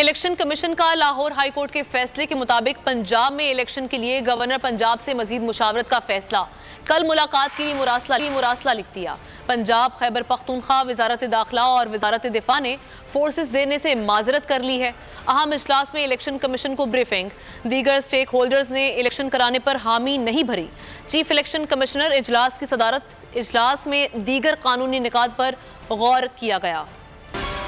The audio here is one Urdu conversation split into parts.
الیکشن کمیشن کا لاہور ہائی کورٹ کے فیصلے کے مطابق پنجاب میں الیکشن کے لیے گورنر پنجاب سے مزید مشاورت کا فیصلہ۔ کل ملاقات کی مراسلہ لکھ دیا۔ پنجاب، خیبر پختونخوا، وزارت داخلہ اور وزارت دفاع نے فورسز دینے سے معذرت کر لی ہے۔ اہم اجلاس میں الیکشن کمیشن کو بریفنگ۔ دیگر سٹیک ہولڈرز نے الیکشن کرانے پر حامی نہیں بھری۔ چیف الیکشن کمشنر اجلاس کی صدارت۔ اجلاس میں دیگر قانونی نکات پر غور کیا گیا۔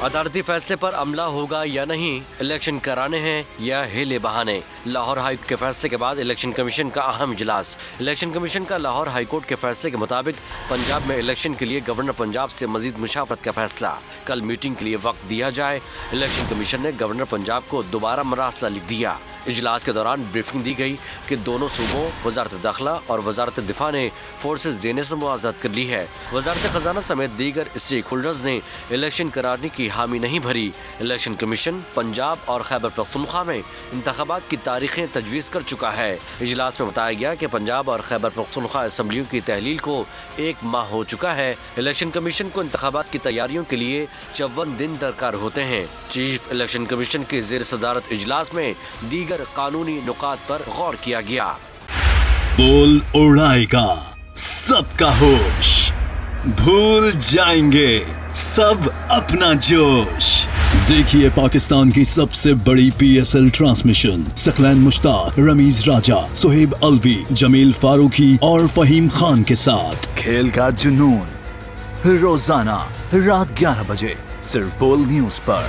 عدالتی فیصلے پر عملہ ہوگا یا نہیں، الیکشن کرانے ہیں یا ہیلے بہانے۔ لاہور ہائی کورٹ کے فیصلے کے بعد الیکشن کمیشن کا اہم اجلاس۔ الیکشن کمیشن کا لاہور ہائی کورٹ کے فیصلے کے مطابق پنجاب میں الیکشن کے لیے گورنر پنجاب سے مزید مشاورت کا فیصلہ۔ کل میٹنگ کے لیے وقت دیا جائے۔ الیکشن کمیشن نے گورنر پنجاب کو دوبارہ مراسلہ لکھ دیا۔ اجلاس کے دوران بریفنگ دی گئی کہ دونوں صوبوں وزارت داخلہ اور وزارت دفاع نے فورسز دینے سے معاذرت کر لی ہے۔ وزارت خزانہ سمیت دیگر اسٹیک ہولڈرز نے الیکشن کرانے کی حامی نہیں بھری۔ الیکشن کمیشن پنجاب اور خیبر پختونخوا میں انتخابات کی تاریخیں تجویز کر چکا ہے۔ اجلاس میں بتایا گیا کہ پنجاب اور خیبر پختونخوا اسمبلیوں کی تحلیل کو 1 ماہ ہو چکا ہے۔ الیکشن کمیشن کو انتخابات کی تیاریوں کے لیے 54 دن درکار ہوتے ہیں۔ چیف الیکشن کمیشن کے زیر صدارت اجلاس میں دیگر قانونی نکات پر غور کیا گیا۔ بول اڑائے گا سب کا ہوش، بھول جائیں گے سب اپنا جوش۔ دیکھیے پاکستان کی سب سے بڑی PSL ٹرانسمیشن ثقلین مشتاق، رمیز راجہ، سہیب الوی، جمیل فاروقی اور فہیم خان کے ساتھ کھیل کا جنون، روزانہ رات 11 بجے صرف بول نیوز پر۔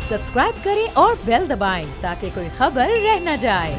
سبسکرائب کریں اور بیل دبائیں تاکہ کوئی خبر رہ نہ جائے۔